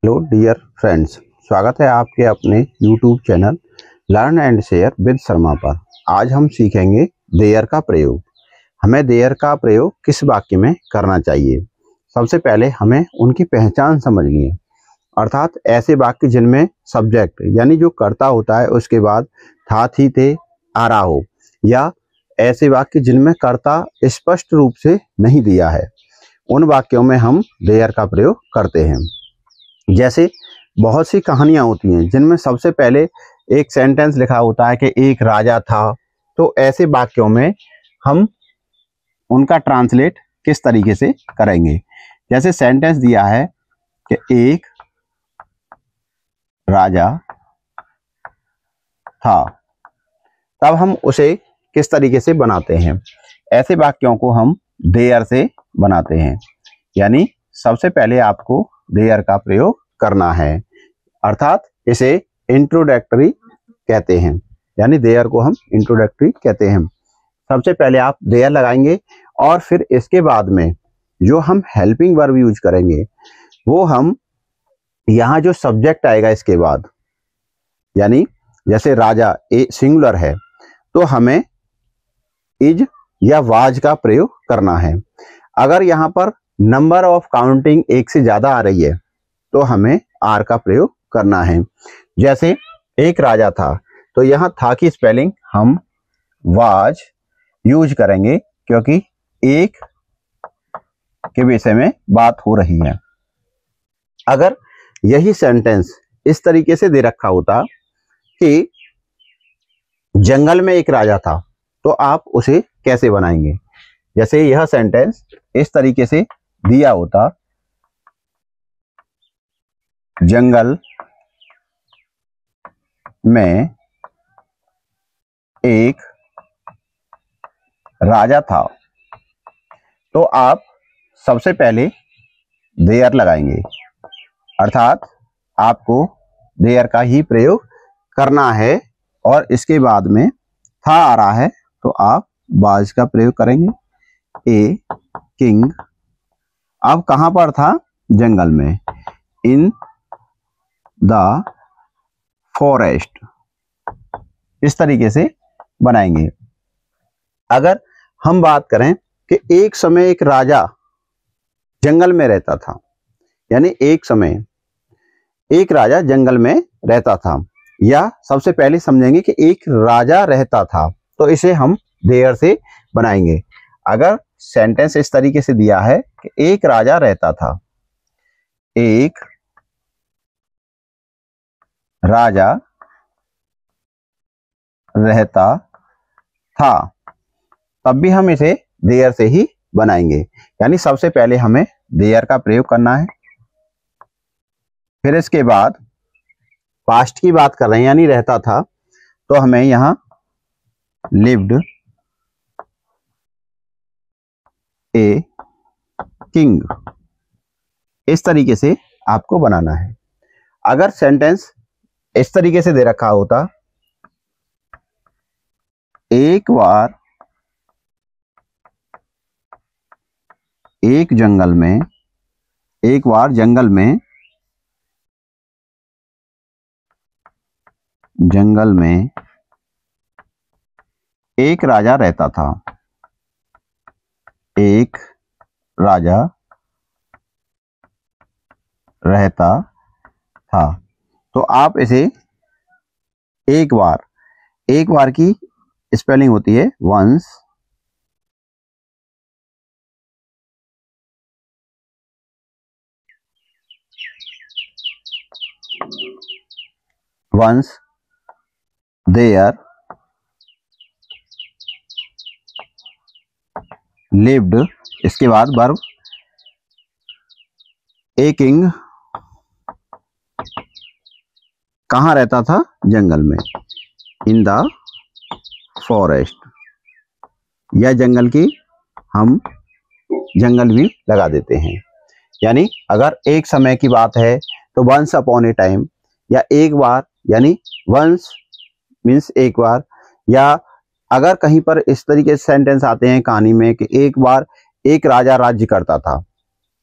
Hello dear friends, स्वागत है आपके अपने YouTube channel learn and share with Sharma पर। आज हम सीखेंगे देयर का प्रयोग। हमें देयर का प्रयोग किस वाक्य में करना चाहिए। सबसे पहले हमें उनकी पहचान समझनी है, अर्थात ऐसे वाक्य जिनमें सब्जेक्ट यानी जो कर्ता होता है उसके बाद था, थी, थे आ रहा हो, या ऐसे वाक्य जिनमें कर्ता स्पष्ट रूप से नहीं दिया है, उन वाक्यों में हम देयर का प्रयोग करते हैं। जैसे बहुत सी कहानियां होती हैं जिनमें सबसे पहले एक सेंटेंस लिखा होता है कि एक राजा था, तो ऐसे वाक्यों में हम उनका ट्रांसलेट किस तरीके से करेंगे। जैसे सेंटेंस दिया है कि एक राजा था, तब हम उसे किस तरीके से बनाते हैं। ऐसे वाक्यों को हम देयर से बनाते हैं, यानी सबसे पहले आपको देयर का प्रयोग करना है, अर्थात इसे इंट्रोडक्टरी कहते हैं, यानी देयर को हम इंट्रोडक्टरी कहते हैं। सबसे पहले आप देयर लगाएंगे और फिर इसके बाद में जो हम हेल्पिंग वर्ब यूज करेंगे वो हम यहाँ जो सब्जेक्ट आएगा इसके बाद, यानी जैसे राजा ए सिंगुलर है तो हमें इज या वाज का प्रयोग करना है। अगर यहाँ पर नंबर ऑफ काउंटिंग एक से ज्यादा आ रही है तो हमें आर का प्रयोग करना है। जैसे एक राजा था, तो यहाँ था की स्पेलिंग हम वाज यूज करेंगे क्योंकि एक के विषय में बात हो रही है। अगर यही सेंटेंस इस तरीके से दे रखा होता कि जंगल में एक राजा था, तो आप उसे कैसे बनाएंगे। जैसे यह सेंटेंस इस तरीके से दिया होता, जंगल में एक राजा था, तो आप सबसे पहले देयर लगाएंगे, अर्थात आपको देयर का ही प्रयोग करना है। और इसके बाद में था आ रहा है तो आप वाज का प्रयोग करेंगे। ए किंग, अब कहां पर था, जंगल में, इन द फॉरेस्ट, इस तरीके से बनाएंगे। अगर हम बात करें कि एक समय एक राजा जंगल में रहता था, यानी एक समय एक राजा जंगल में रहता था, या सबसे पहले समझेंगे कि एक राजा रहता था, तो इसे हम देयर से बनाएंगे। अगर सेंटेंस इस तरीके से दिया है कि एक राजा रहता था, एक राजा रहता था, तब भी हम इसे देयर से ही बनाएंगे, यानी सबसे पहले हमें देयर का प्रयोग करना है। फिर इसके बाद पास्ट की बात कर रहे हैं, यानी रहता था, तो हमें यहां लिव्ड ए किंग, इस तरीके से आपको बनाना है। अगर सेंटेंस इस तरीके से दे रखा होता, एक बार एक जंगल में, एक बार जंगल में एक राजा रहता था, एक राजा रहता था, तो आप इसे एक बार की स्पेलिंग होती है वंस, देयर लिव्ड, इसके बाद वर्ब ए किंग, कहां रहता था, जंगल में, इन द फॉरेस्ट, या जंगल की हम जंगल भी लगा देते हैं। यानी अगर एक समय की बात है तो वंस अपॉन ए टाइम, या एक बार, यानी वंस मीन्स एक बार, या अगर कहीं पर इस तरीके से सेंटेंस आते हैं कहानी में कि एक बार एक राजा राज्य करता था,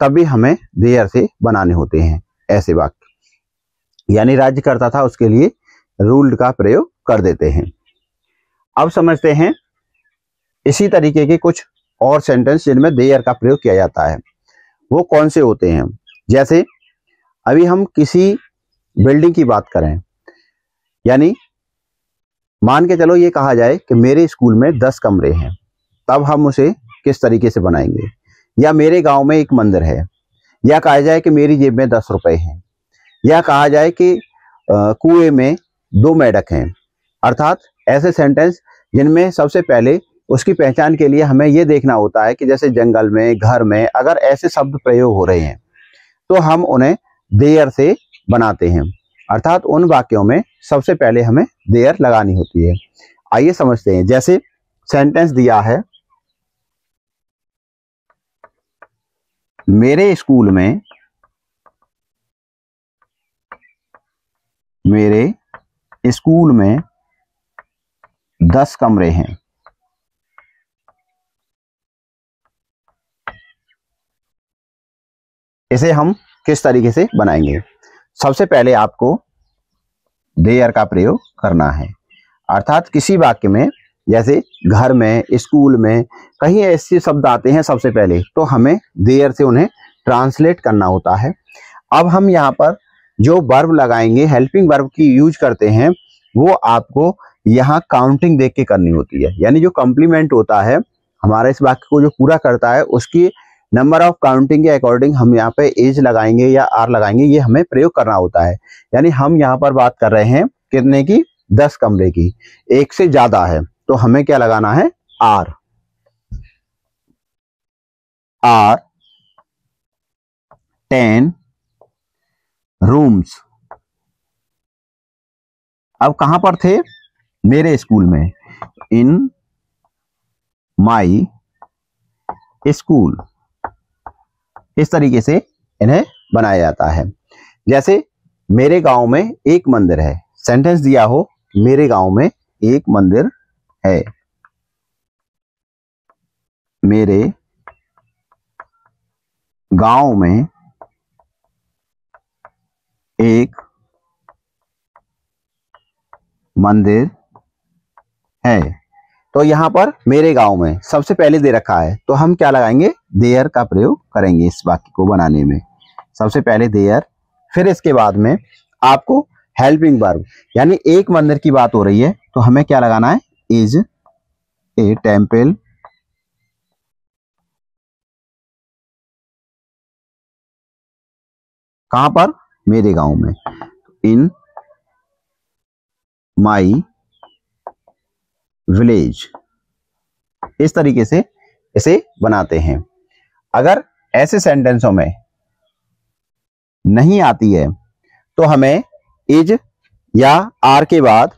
तभी हमें देयर से बनाने होते हैं ऐसे वाक्य। यानी राज्य करता था उसके लिए रूल्ड का प्रयोग कर देते हैं। अब समझते हैं इसी तरीके के कुछ और सेंटेंस जिनमें देयर का प्रयोग किया जाता है, वो कौन से होते हैं। जैसे अभी हम किसी बिल्डिंग की बात करें, यानी मान के चलो ये कहा जाए कि मेरे स्कूल में 10 कमरे हैं, तब हम उसे किस तरीके से बनाएंगे। या मेरे गांव में एक मंदिर है, या कहा जाए कि मेरी जेब में 10 रुपए हैं, या कहा जाए कि कुएं में 2 मेंढक हैं। अर्थात ऐसे सेंटेंस जिनमें सबसे पहले उसकी पहचान के लिए हमें यह देखना होता है कि जैसे जंगल में, घर में अगर ऐसे शब्द प्रयोग हो रहे हैं तो हम उन्हें देयर से बनाते हैं। अर्थात उन वाक्यों में सबसे पहले हमें देयर लगानी होती है। आइए समझते हैं। जैसे सेंटेंस दिया है, मेरे स्कूल में 10 कमरे हैं। इसे हम किस तरीके से बनाएंगे। सबसे पहले आपको देयर का प्रयोग करना है। अर्थात किसी वाक्य में, जैसे घर में, स्कूल में, कहीं ऐसे शब्द आते हैं सबसे पहले, तो हमें देयर से उन्हें ट्रांसलेट करना होता है। अब हम यहाँ पर जो वर्ब लगाएंगे, हेल्पिंग वर्ब की यूज करते हैं, वो आपको यहाँ काउंटिंग देख के करनी होती है। यानी जो कॉम्प्लीमेंट होता है हमारा इस वाक्य को जो पूरा करता है, उसकी नंबर ऑफ काउंटिंग के अकॉर्डिंग हम यहाँ पे एज लगाएंगे या आर लगाएंगे, ये हमें प्रयोग करना होता है। यानी हम यहाँ पर बात कर रहे हैं कितने की, 10 कमरे की, एक से ज्यादा है तो हमें क्या लगाना है, आर 10 रूम्स। अब कहां पर थे, मेरे स्कूल में, इन माई स्कूल। इस तरीके से इन्हें बनाया जाता है। जैसे मेरे गांव में एक मंदिर है, सेंटेंस दिया हो मेरे गांव में एक मंदिर है, मेरे गांव में एक मंदिर है। तो यहां पर मेरे गांव में सबसे पहले दे रखा है, तो हम क्या लगाएंगे, देयर का प्रयोग करेंगे इस वाक्य को बनाने में। सबसे पहले देयर, फिर इसके बाद में आपको हेल्पिंग वर्ब, यानी एक मंदिर की बात हो रही है तो हमें क्या लगाना है, इज ए टेम्पल कहां पर, मेरे गांव में, इन माई विलेज। इस तरीके से इसे बनाते हैं। अगर ऐसे सेंटेंसों में नहीं आती है तो हमें इज या आर के बाद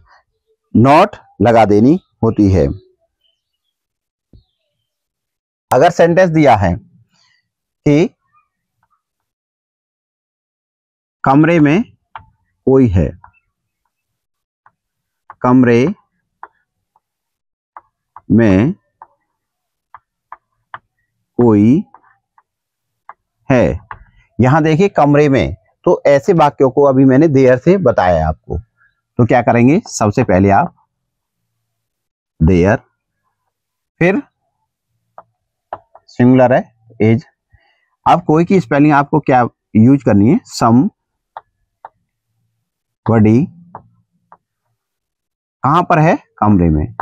नॉट लगा देनी होती है। अगर सेंटेंस दिया है कि कमरे में कोई है, कमरे में कोई है, यहां देखिए कमरे में, तो ऐसे वाक्यों को अभी मैंने देयर से बताया आपको। तो क्या करेंगे, सबसे पहले आप देयर, फिर सिंगुलर है एज। अब कोई की स्पेलिंग आपको क्या यूज करनी है, सम बडी, कहां पर है, कमरे में,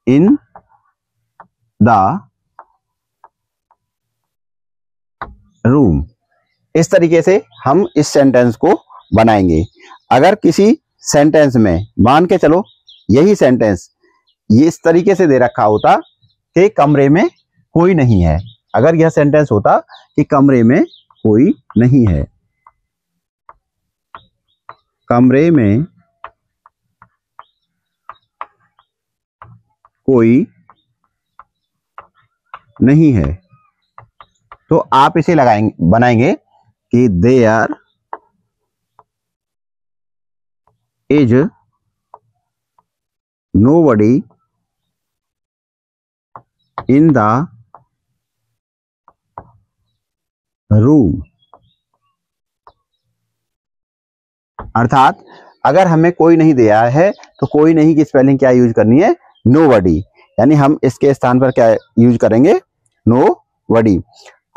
इन द रूम। इस तरीके से हम इस सेंटेंस को बनाएंगे। अगर किसी सेंटेंस में मान के चलो यही सेंटेंस ये इस तरीके से दे रखा होता कि कमरे में कोई नहीं है, अगर यह सेंटेंस होता कि कमरे में कोई नहीं है, कमरे में कोई नहीं है, तो आप इसे लगाएंगे, बनाएंगे कि there is nobody in the room. अर्थात अगर हमें कोई नहीं दिया है तो कोई नहीं की स्पेलिंग क्या यूज करनी है, नोबडी, यानी हम इसके स्थान पर क्या यूज करेंगे, नोबडी।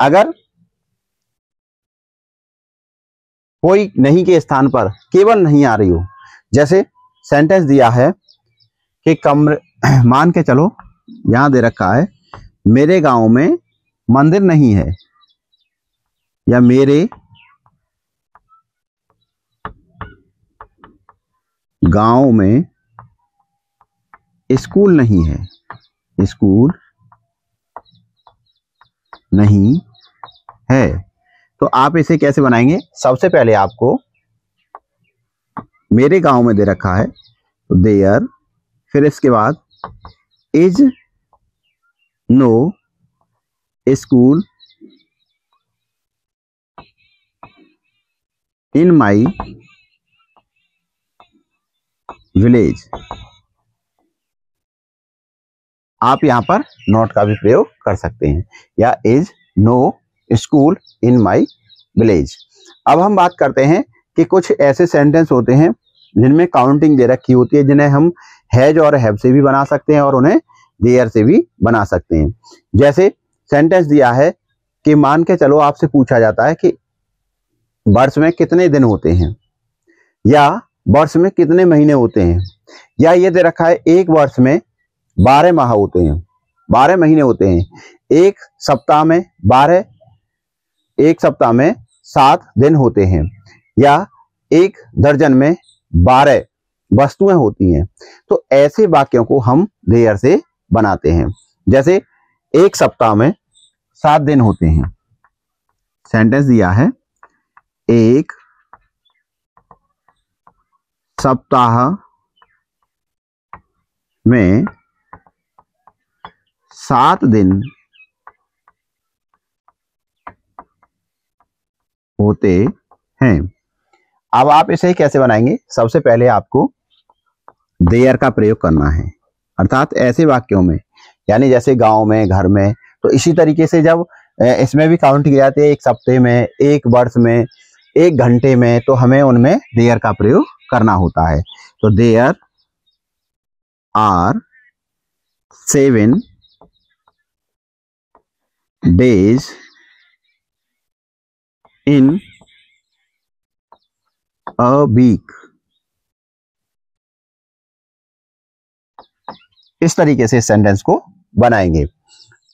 अगर कोई नहीं के स्थान पर केवल नहीं आ रही हो, जैसे सेंटेंस दिया है कि कमरे, मान के चलो यहां दे रखा है मेरे गांव में मंदिर नहीं है, या मेरे गांव में स्कूल नहीं है, स्कूल नहीं है, तो आप इसे कैसे बनाएंगे, सबसे पहले आपको मेरे गांव में दे रखा है तो देयर, फिर इसके बाद is no school in my village. आप यहां पर नॉट का भी प्रयोग कर सकते हैं, या is no school in my village. अब हम बात करते हैं कि कुछ ऐसे सेंटेंस होते हैं जिनमें काउंटिंग दे रखी होती है, जिन्हें हम हैज और हैव से भी बना सकते हैं और उन्हें देयर से भी बना सकते हैं। जैसे सेंटेंस दिया है कि मान के चलो आपसे पूछा जाता है कि वर्ष में कितने दिन होते हैं, या वर्ष में कितने महीने होते हैं, या ये दे रखा है एक वर्ष में 12 माह होते हैं, 12 महीने होते हैं, एक सप्ताह में 12, एक सप्ताह में 7 दिन होते हैं, या एक दर्जन में 12 वस्तुएं होती हैं। तो ऐसे वाक्यों को हम देयर से बनाते हैं। जैसे एक सप्ताह में 7 दिन होते हैं, सेंटेंस दिया है एक सप्ताह में 7 दिन होते हैं। अब आप इसे कैसे बनाएंगे, सबसे पहले आपको देयर का प्रयोग करना है, अर्थात ऐसे वाक्यों में, यानी जैसे गांव में, घर में, तो इसी तरीके से जब इसमें भी काउंट किए जाते हैं, एक सप्ते में, एक वर्ष में, एक घंटे में, तो हमें उनमें देयर का प्रयोग करना होता है। तो there are 7 days in a week। इस तरीके से सेंटेंस को बनाएंगे।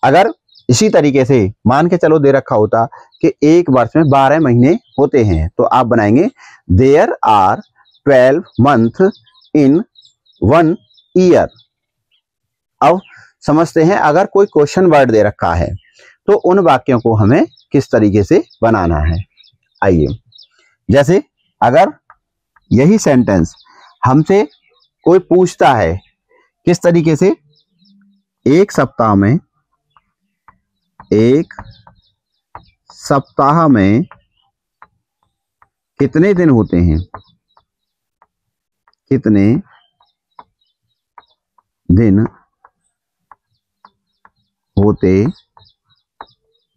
अगर इसी तरीके से मान के चलो दे रखा होता कि एक वर्ष में 12 महीने होते हैं, तो आप बनाएंगे there are 12 months in 1 year। अब समझते हैं, अगर कोई क्वेश्चन वर्ड दे रखा है तो उन वाक्यों को हमें किस तरीके से बनाना है। आइए, जैसे अगर यही सेंटेंस हमसे कोई पूछता है किस तरीके से, एक सप्ताह में, एक सप्ताह में कितने दिन होते हैं, कितने दिन होते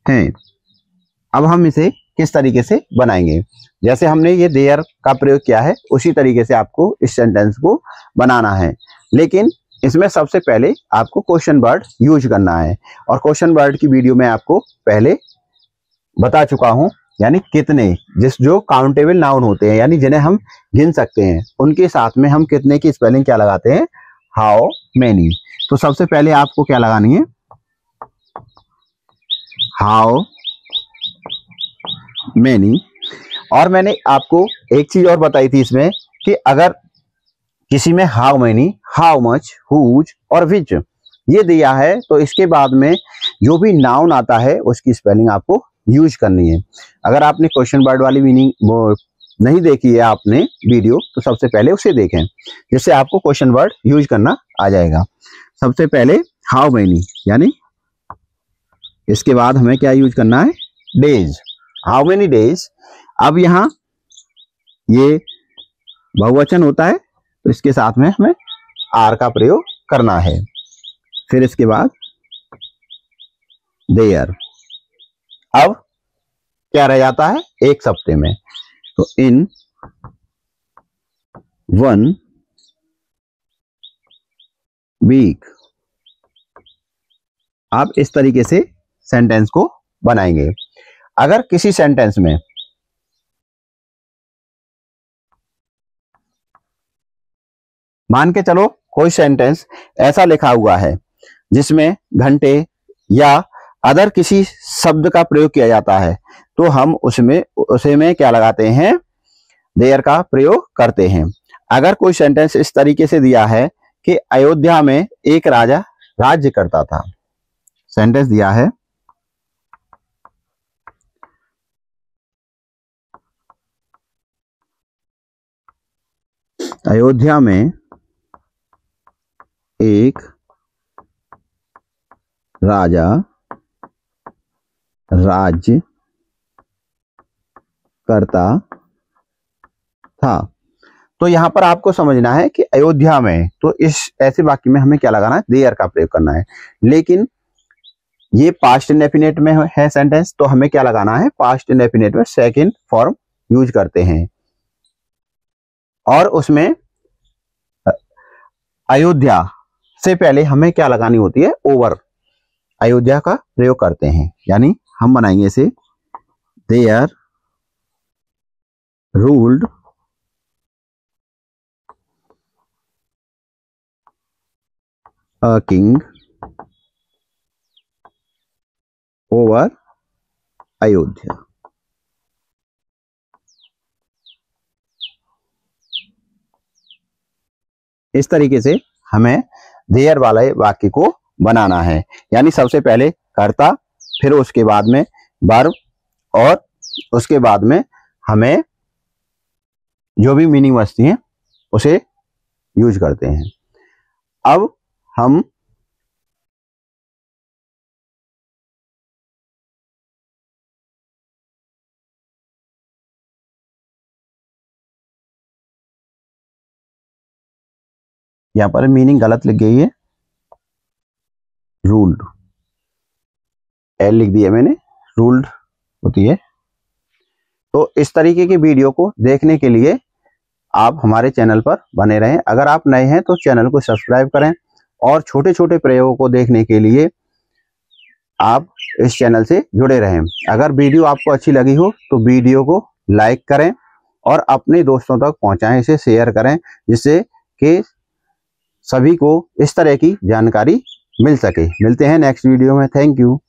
हैं। अब हम इसे किस तरीके से बनाएंगे, जैसे हमने ये देयर का प्रयोग किया है उसी तरीके से आपको इस सेंटेंस को बनाना है, लेकिन इसमें सबसे पहले आपको क्वेश्चन वर्ड यूज करना है। और क्वेश्चन वर्ड की वीडियो में आपको पहले बता चुका हूं, यानी कितने, जो काउंटेबल नाउन होते हैं, यानी जिन्हें हम गिन सकते हैं, उनके साथ में हम कितने की स्पेलिंग क्या लगाते हैं, हाउ मेनी। तो सबसे पहले आपको क्या लगानी है, हाउ मेनी। और मैंने आपको एक चीज और बताई थी इसमें कि अगर किसी में how many, how much, whose और विच ये दिया है, तो इसके बाद में जो भी नाउन आता है उसकी स्पेलिंग आपको यूज करनी है। अगर आपने क्वेश्चन वर्ड वाली मीनिंग वो नहीं देखी है आपने वीडियो, तो सबसे पहले उसे देखें, जिससे आपको क्वेश्चन वर्ड यूज करना आ जाएगा। सबसे पहले हाउ मेनी, यानी इसके बाद हमें क्या यूज करना है, डेज, हाउ मेनी डेज। अब यहाँ ये बहुवचन होता है तो इसके साथ में हमें आर का प्रयोग करना है। फिर इसके बाद देयर। अब क्या रह जाता है, एक सप्ते में, तो इन 1 week। आप इस तरीके से सेंटेंस को बनाएंगे। अगर किसी सेंटेंस में मान के चलो कोई सेंटेंस ऐसा लिखा हुआ है जिसमें घंटे या अदर किसी शब्द का प्रयोग किया जाता है, तो हम उसे में क्या लगाते हैं, देयर का प्रयोग करते हैं। अगर कोई सेंटेंस इस तरीके से दिया है कि अयोध्या में एक राजा राज्य करता था, सेंटेंस दिया है अयोध्या में एक राजा राज्य करता था। तो यहां पर आपको समझना है कि अयोध्या में, तो इस ऐसे वाक्य में हमें क्या लगाना है, देयर का प्रयोग करना है। लेकिन ये पास्ट इंडेफिनिट में है सेंटेंस, तो हमें क्या लगाना है, पास्ट इंडेफिनिट में सेकंड फॉर्म यूज करते हैं और उसमें अयोध्या से पहले हमें क्या लगानी होती है, ओवर, अयोध्या का प्रयोग करते हैं। यानी हम बनाएंगे इसे there ruled a king over Ayodhya. इस तरीके से हमें देयर वाले वाक्य को बनाना है। यानी सबसे पहले कर्ता, फिर उसके बाद में वर्ब और उसके बाद में हमें जो भी मीनिंग बचती है उसे यूज करते हैं। अब हम यहां पर मीनिंग गलत लिख गई है, रूल्ड, एल लिख दिया मैंने, रूल्ड होती है। तो इस तरीके की वीडियो को देखने के लिए आप हमारे चैनल पर बने रहें। अगर आप नए हैं तो चैनल को सब्सक्राइब करें और छोटे छोटे प्रयोगों को देखने के लिए आप इस चैनल से जुड़े रहें। अगर वीडियो आपको अच्छी लगी हो तो वीडियो को लाइक करें और अपने दोस्तों तक पहुंचाएं, इसे शेयर करें, जिससे कि सभी को इस तरह की जानकारी मिल सके। मिलते हैं नेक्स्ट वीडियो में। Thank you.